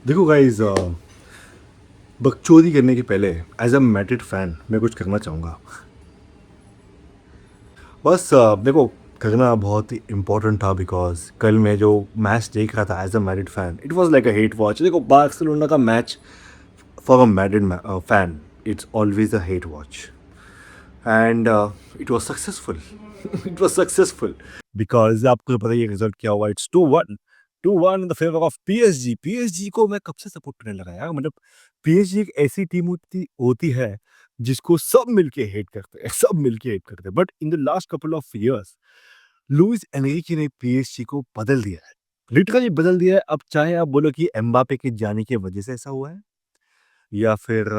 देखो गाइस, बकचोदी करने के पहले एज अ मैड्रिड फैन मैं कुछ करना चाहूँगा। बस देखो, करना बहुत ही इम्पोर्टेंट था बिकॉज कल मैं जो मैच देख रहा था as a Madrid fan, it was like a hate watch. देखो, बार्सिलोना का match for a Madrid fan, it's always a hate watch. And it was successful. It was successful because आपको तो पता ही रिजल्ट क्या हुआ। It's 2-1, 2-1 in the favour of PSG. PSG को मैं कब से सपोर्ट करने लगा यार। मतलब पीएसजी एक ऐसी टीम होती होती है जिसको सब मिलके हेट करते हैं, सब मिलके हेट करते हैं। But in the last couple of years Luis Enrique ने पीएसजी को बदल दिया है, लिटरली बदल दिया है। अब चाहे आप बोलो कि एम्बापे के जाने की वजह से ऐसा हुआ है, या फिर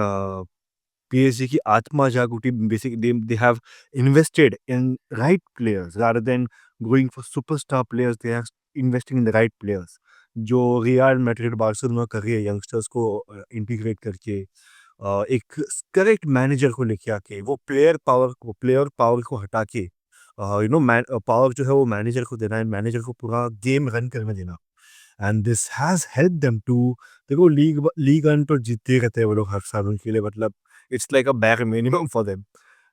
PSG की आत्मा जाग उठी। Basic they have invested in right players rather than going for superstar players. They are investing in the right players. जो रियल मैड्रिड बार्सिलोना कर रही है यंगस्टर्स को इंटीग्रेट करके, एक करेक्ट मैनेजर को लेके आके, वो प्लेयर पावर को हटा के, पावर जो है वो मैनेजर को देना है, मैनेजर को पूरा गेम रन करने देना। And this has help them to, देखो, लीग वन तो जीतते रहते हैं वो लोग हर साल। उनके लिए मतलब it's like a bare minimum for them.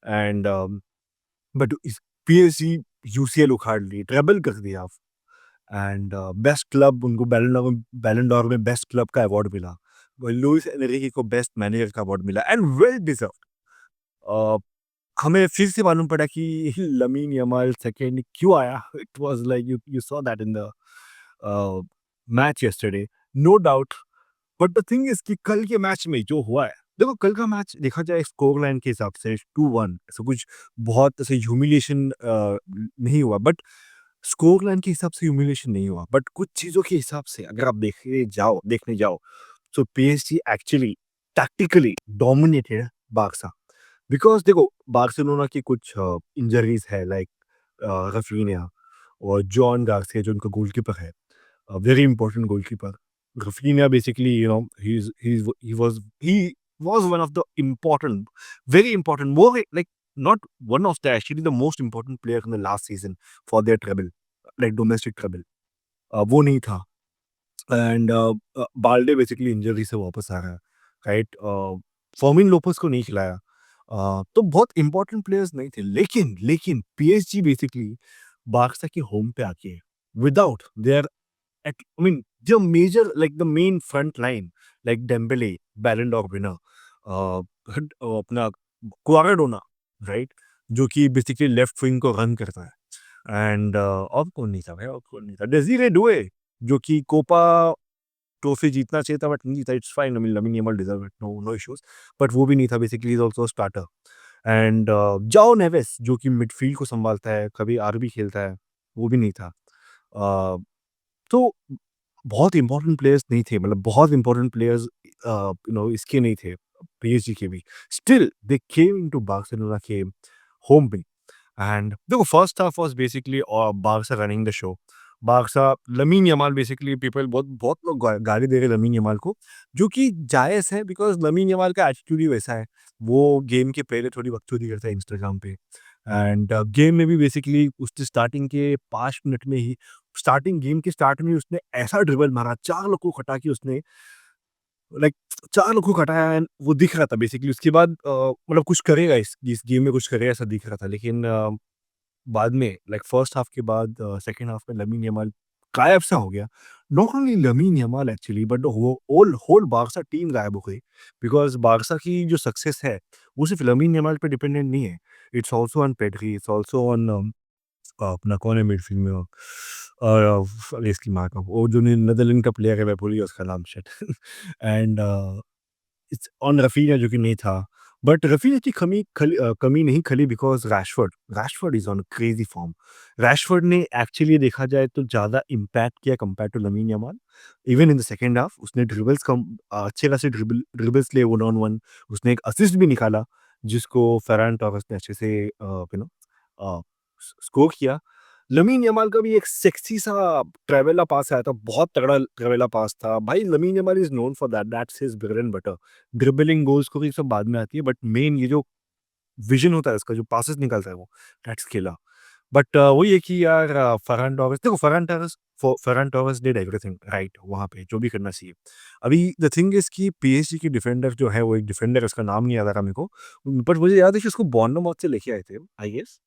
And but इस पीएसजी यूसीएल उखाड़ ली, ट्रेबल कर दिया आप। एंड बेस्ट क्लब उनको बैलन डोर में बेस्ट क्लब का अवार्ड मिला। लुइस एनरिकी को बेस्ट मैनेजर का अवार्ड मिला, एंड वेल डिजर्व्ड। हमें फिर से मालूम पड़ा कि लमीन यमाल सेकंड क्यों आया। It was like you you saw that in the match yesterday, no doubt. But the thing is कि कल के मैच में जो हुआ है, देखो, कल का मैच देखा जाए स्कोर लाइन के हिसाब से 2-1, ऐसा कुछ बहुत ऐसे ह्यूमिलिएशन नहीं हुआ। बट स्कोर लाइन के हिसाब से ह्यूमिलिएशन नहीं हुआ, बट कुछ चीज़ों के हिसाब से अगर आप देखने जाओ तो PSG actually tactically dominated Barca. Because देखो, बार्सिलोना की कुछ इंजरीज है, लाइक रफीनिया और जॉन गार्सिया जो उनका गोलकीपर है, very important goalkeeper. Rafinha basically, he was one of the important, very important, more like not one of the, actually the most important player in the last season for their treble, like domestic treble. वो नहीं था। And Balde basically injury से वापस आ रहा है, right. Fermin Lopez को नहीं खिलाया। तो बहुत इंपॉर्टेंट प्लेयर्स नहीं थे, लेकिन पीएसजी बेसिकली बार्सा के होम पे आके without their, I mean, the major, like the main front line, like Dembele, Ballon d'Or winner, अपना क्वाराडोना, राइट, जो कि बेसिकली लेफ्ट विंग को रन करता है। एंड और कौन नहीं था भाई, और कौन नहीं था, डेज़िरे डुए, जो कि कोपा ट्रॉफी जीतना चाहिए था बट नहीं जीता। It's fine, I mean Lamine Yamal deserve it, no no issues. But वो भी नहीं था, basically is also starter. And Joao Neves, जो कि मिडफील्ड को संभालता है, कभी आरबी खेलता है, वो भी नहीं था। तो बहुत इंपॉर्टेंट प्लेयर्स नहीं थे, मतलब बहुत इंपॉर्टेंट प्लेयर्स इसके नहीं थे, पीएसजी के भी। Still they came into Barcelona के होम पे। एंड देखो, first half was basically Barca running the show. Barca, lamin Yamal, basically people बहुत बहुत लोग गाली दे रहे हैं लमीन यमाल को, जो कि जायज है बिकॉज लमीन यमाल का एटीट्यूड ही वैसा है। वो गेम के पहले थोड़ी बकचोदी करता है इंस्टाग्राम पे। एंड गेम में भी बेसिकली उसने स्टार्टिंग के 5 मिनट में ही, स्टार्टिंग गेम के स्टार्ट में ही उसने ऐसा ड्रिबल मारा, 4 लोग को हटा के उसने, लाइक 4 लोग को हटाया। एंड वो दिख रहा था बेसिकली उसके बाद, मतलब कुछ करेगा इस गेम में, कुछ करेगा ऐसा दिख रहा था। लेकिन बाद में, लाइक फर्स्ट हाफ के बाद, सेकंड हाफ में लमीन यमाल गायब सा हो गया। Not only Lamine Yamal actually, but the whole whole Barca team गायब हो गई। बिकॉज बार्सा की जो सक्सेस है वो सिर्फ लमीन यमाल पे डिपेंडेंट नहीं है। It's also on Pedri, it's also on अपना कौन है मिडफील्ड में वो, अरे इसकी माँ का वो जो नीदरलैंड का प्लेयर है, मैं भूल गया उसका नाम, shit. And it's on Raphinha, जो कि नहीं था। बट रफीनिया की कमी नहीं खली because Rashford is on crazy form. Rashford ने एक्चुअली देखा जाए तो ज़्यादा इम्पैक्ट किया compare to Lamine Yamal. Even in the second half उसने अच्छे खासे ड्रिबल्स लिए 1 ऑन 1। उसने एक असिस्ट भी निकाला, जिसको फेरान टोरेस ने अच्छे से अ, स्कोर किया। लमीन यमाल का भी एक सेक्सी सा ट्रेवेला पास आया था, बहुत तगड़ा ट्रेवेला पास था। भाई lamin Yamal is known for that, that's his bread and butter. Dribbling, goal scoring सब बाद में आती है, बट मेन ये जो विज़न होता है इसका, जो पासेस निकालता है वो, दैट्स किलर। बट वही है कि यार फरहान टोरेस देखो Farhan Torres did everything right वहाँ पे जो भी करना चाहिए। अभी द थिंग इज़ कि पीएसजी की डिफेंडर जो है वो एक डिफेंडर है उसका नाम नहीं याद आ रहा मेरे को। बट मुझे याद है कि उसको बॉर्नमouथ से लेके आए थे आई गेस।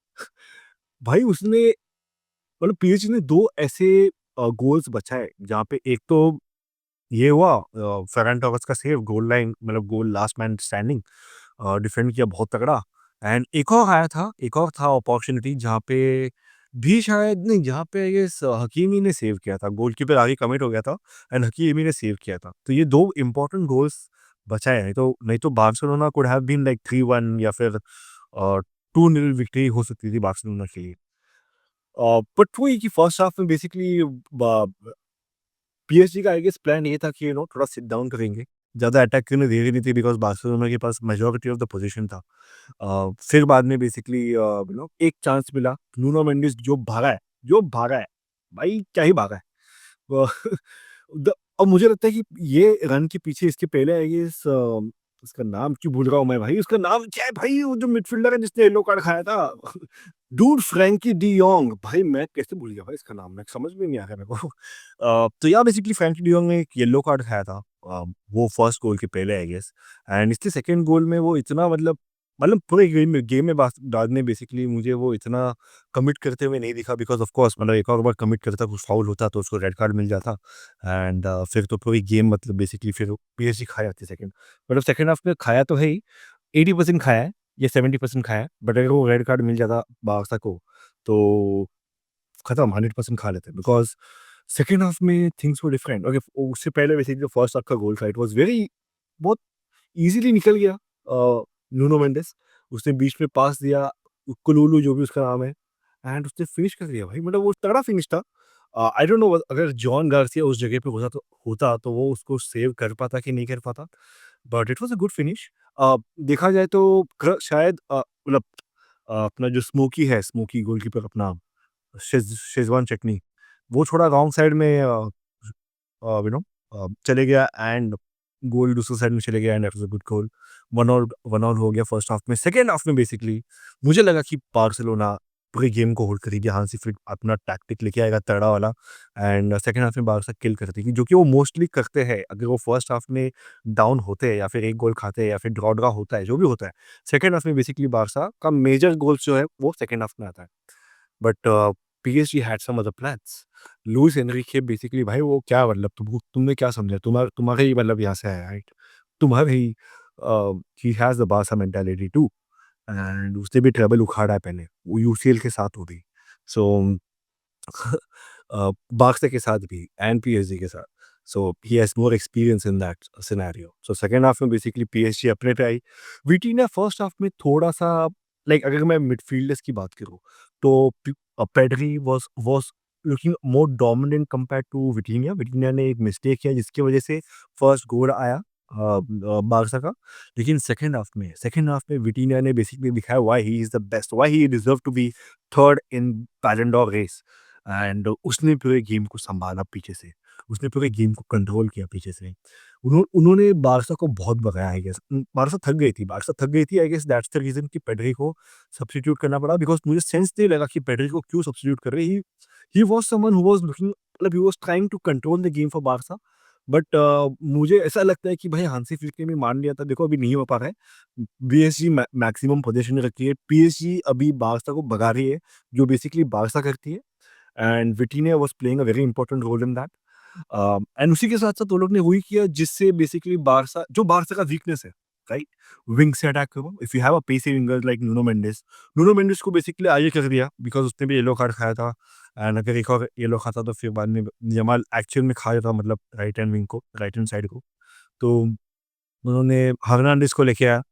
भाई उसने मतलब पीएसजी ने 2 ऐसे गोल्स बचाए जहाँ पे एक तो ये हुआ फेरन टॉरस का सेव गोल लाइन मतलब गोल लास्ट मैन स्टैंडिंग डिफेंड किया बहुत तगड़ा। एंड एक और आया था एक और था अपॉर्चुनिटी जहाँ पे भी शायद नहीं जहाँ पे ये हकीमी ने सेव किया था गोलकीपर आगे कमिट हो गया था एंड हकीमी ने सेव किया था तो ये दो इंपॉर्टेंट गोल्स बचाए हैं तो नहीं तो Barcelona could have been like 3-1 या फिर 2-0 विक्ट्री हो सकती थी बार्सिलोना के लिए। बट वही कि फर्स्ट हाफ में बेसिकली पीएसजी का आई गेस प्लान ये था कि थोड़ा सिट डाउन करेंगे। ज़्यादा अटैक करने दे रही नहीं थी बिकॉज़ बार्सिलोना के पास मेजॉरिटी ऑफ द पोज़ीशन था। फिर बाद में बेसिकली एक चांस मिला, नुनो मेंडिस जो भागा है, भाई क्या ही भागा है। वो द अब मुझे लगता है कि ये रन के पीछे इसके पहले आई गेस उसका नाम क्यों भूल रहा हूँ मैं भाई, उसका नाम क्या है भाई वो जो मिडफ़ील्डर है जिसने येलो कार्ड खाया था? डूड फ्रैंकी डी योंग भाई मैं कैसे भूल गया भाई इसका नाम? मैं समझ में नहीं आ रहा मेरे को। तो या बेसिकली फ्रैंकी डी योंग ने एक येलो कार्ड खाया था वो फर्स्ट गोल के पहले आई गेस एंड इसके सेकंड गोल में वो इतना मतलब पूरे गेम में बाद में बेसिकली मुझे वो इतना कमिट करते हुए नहीं दिखा बिकॉज़ ऑफ कोर्स मतलब एक और बार कमिट करता कुछ फाउल होता तो उसको रेड कार्ड मिल जाता एंड फिर तो पूरी गेम मतलब बेसिकली फिर पीएसजी खा जाती सेकंड। मतलब सेकंड हाफ में खाया तो है ही, 80% खाया है या 70% खाया है, बट अगर वो रेड कार्ड मिल जाता बार्सा को तो खत्म 100% खा लेते बिकॉज़ सेकंड हाफ में थिंग्स वर डिफरेंट। ओके उससे पहले बेसिकली जो फर्स्ट हाफ का गोल था इट वाज़ वेरी बहुत ईज़िली निकल गया नुनो मेंडिस उसने बीच में पास दिया, कुलुलु जो भी उसका नाम है एंड उसने फिनिश कर दिया भाई मतलब वो तगड़ा फिनिश था। आई डोंट नो अगर जॉन गार्सिया उस जगह पे होता तो वो उसको सेव कर पाता कि नहीं कर पाता, but it was a good finish. देखा जाए तो शायद मतलब अपना जो स्मोकी गोलकीपर अपना शेज़वान चटनी, वो थोड़ा रॉन्ग साइड में चले गया एंड गोल दूसरी साइड में चले गया and that was a good goal. 1 all हो गया फर्स्ट हाफ में। सेकंड हाफ में बेसिकली मुझे लगा कि बार्सिलोना पूरे गेम को होल्ड करेगी, हांसी फ्लिक अपना टैक्टिक लेके आएगा तगड़ा वाला एंड सेकंड हाफ में बार्सा किल कर देगी, जो कि वो मोस्टली करते हैं। अगर वो फर्स्ट हाफ में डाउन होते हैं या फिर 1 गोल खाते हैं या फिर ड्रॉ होता है, जो भी होता है, सेकंड हाफ में बेसिकली बार्सा का मेजर गोल्स जो है वो सेकंड हाफ में आता है। But PSG had some other plans. Luis Enrique basically भाई वो क्या मतलब तुमने क्या समझा? तुम्हारे ही मतलब यहाँ से आया है, राइट? तुम्हारे ही he has the Barca mentality too and उसने भी ट्रबल उखाड़ा है पहले, वो यूसीएल के साथ हो भी। सो बार्सा के साथ भी एंड पीएसजी के साथ। So he has more experience in that scenario. So second half में बेसिकली पीएसजी अपने पे आई। विटिन्हा फर्स्ट हाफ में थोड़ा-सा लाइक अगर मैं मिडफील्डर्स की बात करूँ, तो Pedri was looking more dominant compared to Vitinha. Vitinha ने एक मिस्टेक किया जिसकी वजह से फर्स्ट गोल आया बार्सा का। लेकिन सेकंड हाफ में विटिन्हा ने बेसिकली दिखाया why he is the best, why he deserve to be third in Ballon d'Or race and उसने पूरे गेम को सँभाला पीछे से। उसने पूरे गेम को कंट्रोल किया पीछे से। उन्होंने बार्सा को बहुत भगाया आई गेस। बार्सा थक गई थी I guess that's the reason कि पेड्री को सब्स्टिट्यूट करना पड़ा बिकॉज़ मुझे सेंस नहीं लगा कि पेड्री को क्यों सब्स्टिट्यूट कर रहे हैं। He was someone who was looking मतलब he was trying to control the game for Barca. But मुझे ऐसा लगता है कि भाई हांसी फ्लिक ने भी मान लिया था, देखो अभी नहीं हो पा रहा है। पीएसजी मैक्सिमम पोजीशन रखती है, पीएसजी अभी बार्सा को भगा रही है, जो बेसिकली बार्सा करती है and Vitinha was playing a very important role in that. And उसी के साथ-साथ वो लोग ने वही किया जिससे बेसिकली बार्सा का वीकनेस है, राइट? विंग से अटैक करो, if you have a pacy winger like Nuno Mendes को बेसिकली आगे कर दिया बिकॉज़ उसने भी येलो कार्ड खाया था एंड अगर एक और येलो खाता तो फिर बाद में यमाल एक्चुअल में खा जाता मतलब राइट हैंड साइड को। तो उन्होंने हर्नांडिस को लेके आया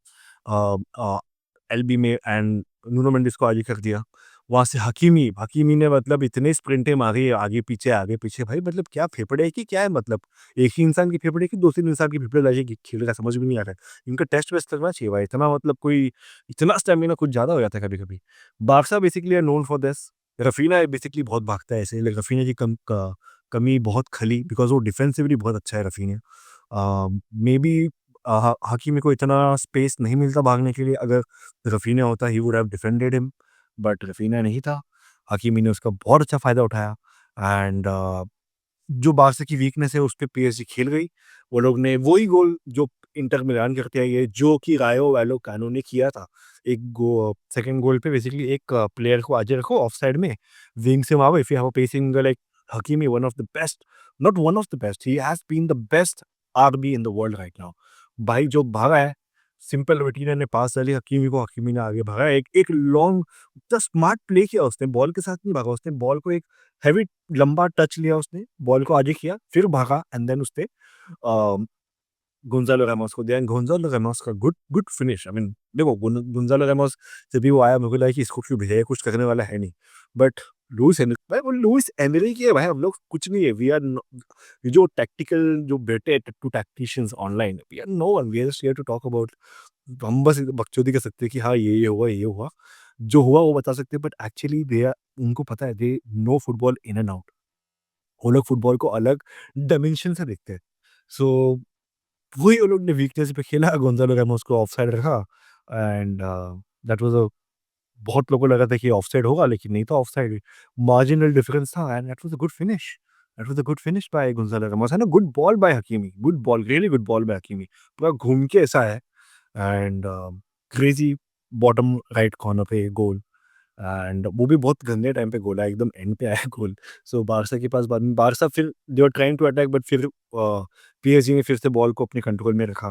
एलबी में एंड नुनो मेंडिस को आगे कर दिया। वहाँ से हकीमी ने मतलब इतने स्प्रिंटें मारी आगे पीछे भाई मतलब क्या फेफड़े है कि क्या है मतलब? एक ही इंसान की फेफड़े की दूसरे इंसान की फेफड़े लगेगी, खेल रहा है समझ में नहीं आ रहा है। इनका टेस्ट वेस्ट करना चाहिए भाई, इतना मतलब कोई इतना स्टैमिना कुछ ज़्यादा हो जाता है कभी-कभी। Barca basically are known for this. Raphinha basically बहुत भागता है ऐसे, लाइक रफीना की कमी बहुत खली बिकॉज़ वो डिफेंसिवली बहुत अच्छा है रफीना। मेबी हकीमी को इतना स्पेस नहीं मिलता भागने के लिए, अगर रफीना होता he would have defended him, but Rafina नहीं था। हकीमी ने उसका बहुत अच्छा फ़ायदा उठाया एंड जो बार्सा की वीकनेस है उस पे पीएसजी खेल गई। वो लोग ने वही गोल जो इंटर मिलान करते आई है, जो कि रायो वैलोकानो ने किया था। एक सेकंड गोल पे बेसिकली एक प्लेयर को आगे रखो ऑफसाइड में, विंग से मारो if you have a pacing like Hakimi, one of the best, not one of the best, he has been the best RB in the world right now. भाई जो भागा है, सिंपल विटिना ने पास डाली हकीमी को, हकीमी ने आगे भागा। एक लॉन्ग इतना स्मार्ट प्ले किया उसने, बॉल के साथ नहीं भागा, उसने बॉल को एक हेवी लंबा टच लिया उसने, बॉल को आगे किया, फिर भागा एंड देन उसने अ, गोंज़ालो रामोस को दिया एंड गोंज़ालो रामोस का good good finish. I mean देखो गोंज़ालो रामोस जब भी वो आया मेरे को लगा कि इसको क्यों भेजा है, कुछ करने वाला है नहीं। बट लुइस एनरिक भाई वो लुइस एनरिक है भाई, हम लोग कुछ नहीं है। वी आर नो ये जो टैक्टिकल जो बैठे two tacticians online, we are no one, we are just here to talk about. हम बस बकचोदी कर सकते हैं कि हाँ, ये हुआ, ये हुआ। जो हुआ वो बता सकते हैं बट एक्चुअली दे आर उनको पता है, they know football in and out. वो लोग फुटबॉल को अलग डायमेंशन से देखते हैं। सो वही वो लोग ने वीकनेस पे खेला, गोंज़ालो रामोस को ऑफसाइड रखा एंड दैट वाज़ अ बहुत लोगों को लगा था कि ऑफसाइड होगा लेकिन नहीं था ऑफसाइड। मार्जिनल डिफरेंस था and that was a good finish. That was a good finish by Gonzalo Ramos and a good ball by Hakimi. Good ball, really good ball by Hakimi. पूरा घूम के ऐसा है and crazy bottom right corner पे goal and वो भी बहुत गंदे टाइम पे गोल आया, एकदम एंड पे आया गोल। सो बारसा के पास बाद में बारसा फिर they were trying to attack but फिर पीएसजी ने फिर से बॉल को अपने कंट्रोल में रखा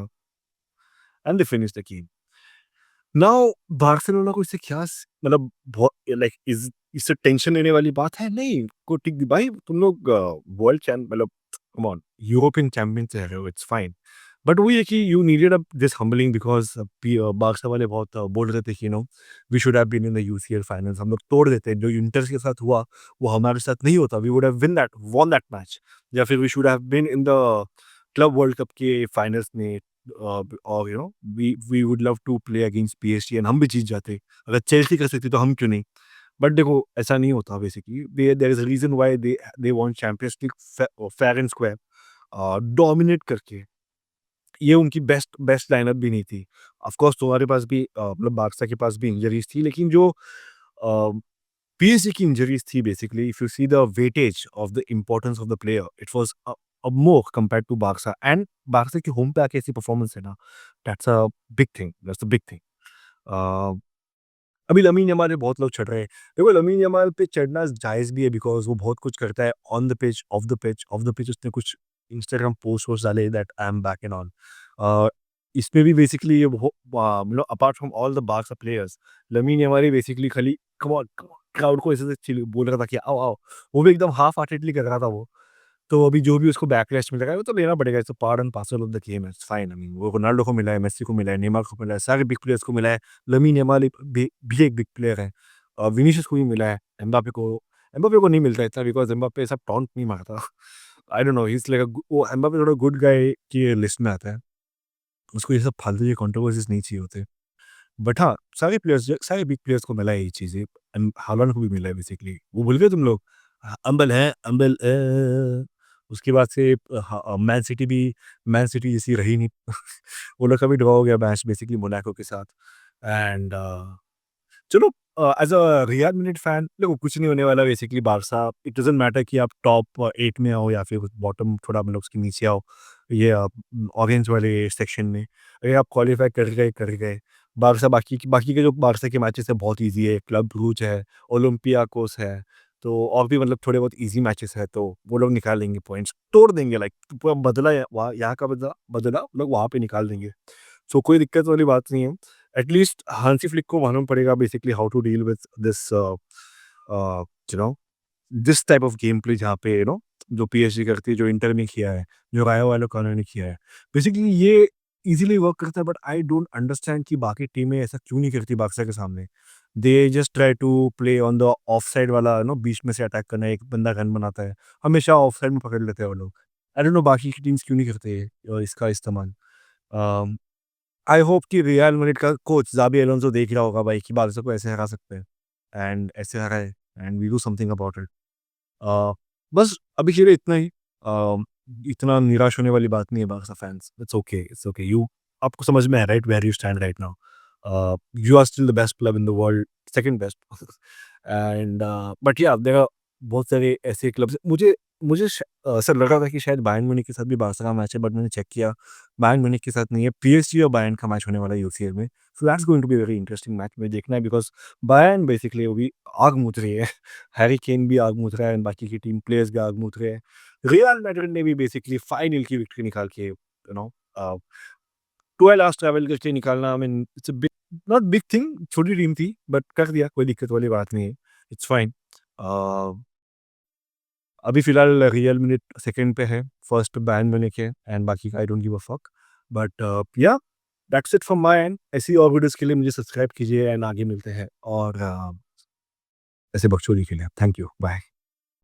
and they finished the game. Now Barcelona को इससे क्या मतलब बहुत लाइक इज इससे टेंशन लेने वाली बात है नहीं को ठीक भाई, तुम लोग वर्ल्ड चैंप मतलब कम ऑन यूरोपियन चैंपियन से रहे हो, इट्स फाइन। बट वो ये कि you needed a this humbling because Barca वाले बहुत बोल रहे थे कि no we should have been in the UCL finals, हम लोग तोड़ देते, जो इंटर के साथ हुआ वो हमारे साथ नहीं होता, we would have win that won that match, या फिर we should have been in the club world cup के फाइनल्स में और you know we would love to play against PSG and हम भी जीत जाते। अगर चेल्सी कर सकती तो हम क्यों नहीं? बट देखो ऐसा नहीं होता basically, there is a reason why they want Champions League fair and square, dominate करके। ये उनकी बेस्ट बेस्ट लाइनअप भी नहीं थी। ऑफ कोर्स तुम्हारे पास भी मतलब बार्सा के पास भी इंजरीज थी, लेकिन जो पीएसजी की इंजरीज थी basically, if you see the weightage of the importance of the player, it was more compared to Barca and Barca की होम पे आके ऐसी परफॉर्मेंस है ना, that's a big thing, that's a big thing. अभी Lamine Yamal पे बहुत लोग चढ़ रहे हैं। देखो लमीन यमाल पे चढ़ना जायज़ भी है बिकॉज़ वो बहुत कुछ करता है on the pitch, off the pitch. Off the pitch उसने कुछ इंस्टाग्राम पोस्ट वोस्ट डाले that I am back and all. Uh, इसमें भी बेसिकली ये मतलब apart from all the Barca players, Lamine Yamal basically खाली कम ऑन, क्राउड को ऐसे-ऐसे बोल रहा था कि आओ, आओ। वो भी एकदम हाफ हार्टेडली कर रहा था वो। तो अभी जो भी उसको बैकलैश मिल रहा है वो तो लेना पड़ेगा, it's a part and parcel of the game, it's fine. I mean वो रोनाल्डो को मिला है, मेसी को मिला है, नेमार को मिला है, सारे बिग प्लेयर्स को मिला है। लमीन यमाल भी एक बिग प्लेयर है। विनीसियस को भी मिला है, एम्बापे को नहीं मिलता इतना बिकॉज़ एम्बापे ऐसा टॉन्ट नहीं मारता। I don't know, he is like वो एम्बापे थोड़ा गुड गाय की लिस्ट में आता है। उसको ये सब फालतू के कंट्रोवर्सीज़ नहीं चाहिए होते। बट हाँ, सारे बिग प्लेयर्स को मिला है ये चीज़ें। हालांड को भी मिला है बेसिकली। वो भूल गए तुम लोग? अंबल है, अंबल उसके बाद से मैन सिटी जैसी रही नहीं। वो लोग का भी ड्रॉ हो गया मैच बेसिकली मोनाको के साथ एंड चलो as a real Madrid fan देखो कुछ नहीं होने वाला basically Barca, it doesn't matter कि आप टॉप 8 में आओ या फिर बॉटम थोड़ा मतलब उसके नीचे आओ, ये ऑरेंज वाले सेक्शन में। अगर आप क्वालीफाई कर गए। बार्सा बाकी के जो बार्सा के मैचेस है बहुत ईज़ी है, क्लब ब्रूज है, ओलंपियाकोस है, तो और भी मतलब थोड़े बहुत ईज़ी मैचेस है, तो वो लोग निकाल लेंगे पॉइंट्स, तोड़ देंगे लाइक पूरा बदला है वहाँ यहाँ का बदला बदला लोग वहाँ पे निकाल देंगे। सो कोई दिक्कत वाली बात नहीं है। एटलीस्ट हांसी फ्लिक को मालूम पड़ेगा basically how to deal with this you know this type of game play जहाँ पे जो पीएसजी करती है, जो इंटर ने किया है, जो रायो वैलेकानो ने किया है। बेसिकली ये ईज़िली वर्क करता है बट आई डोंट अंडरस्टैंड कि बाकी टीमें ऐसा क्यों नहीं करती बार्सा के सामने। They just try to play on the off side वाला बीच में से अटैक करना, एक बंदा गन बनाता है। हमेशा ऑफ साइड में पकड़ लेते हैं वो लोग। आई डोंट नो बाकी की टीम्स क्यों नहीं करते इसका इस्तेमाल। अ आई होप कि रियल मैड्रिड का कोच ज़ाबी अलोंसो देख रहा होगा भाई कि बार्सा को ऐसे हरा सकते हैं एंड ऐसे हराए and we do something about it. बस अभी के लिए इतना ही। इतना निराश होने वाली बात नहीं है Barca fans, it's okay you आपको समझ में है right where you stand right now. You are still the best club in the world, second best and but या देयर आर बहुत सारे ऐसे क्लब्स मुझे मुझे ऐसा लग रहा था कि शायद बायर्न म्यूनिख के साथ भी बार्सा का मैच है, बट मैंने चेक किया बायर्न म्यूनिख के साथ नहीं है, पीएसजी और बायर्न का मैच होने वाला है यूसीएल में। So that's going to be very interesting match, मुझे देखना है बिकॉज़ बायर्न बेसिकली वो भी आग मूत रही है। हैरी केन भी आग मूत रहा है एंड बाकी की टीम प्लेयर्स भी आग मूत रहे हैं। रियल मैड्रिड ने भी बेसिकली 5-0 की विक्ट्री निकाल के 12 आवर्स ट्रैवल करके निकालना, I mean it's a big, not big thing, छोटी टीम थी बट कर दिया, कोई दिक्कत वाली बात नहीं है। It's fine. अ, अभी फ़िलहाल रियल मैड्रिड सेकंड पे है, फर्स्ट पे बायर्न म्यूनिख है एंड बाकी का I don't give a fuck. But yeah that's it from my end. ऐसी और वीडियोज़ के लिए मुझे सब्सक्राइब कीजिए एंड आगे मिलते हैं और ऐसे बकचोदी के लिए। Thank you, bye.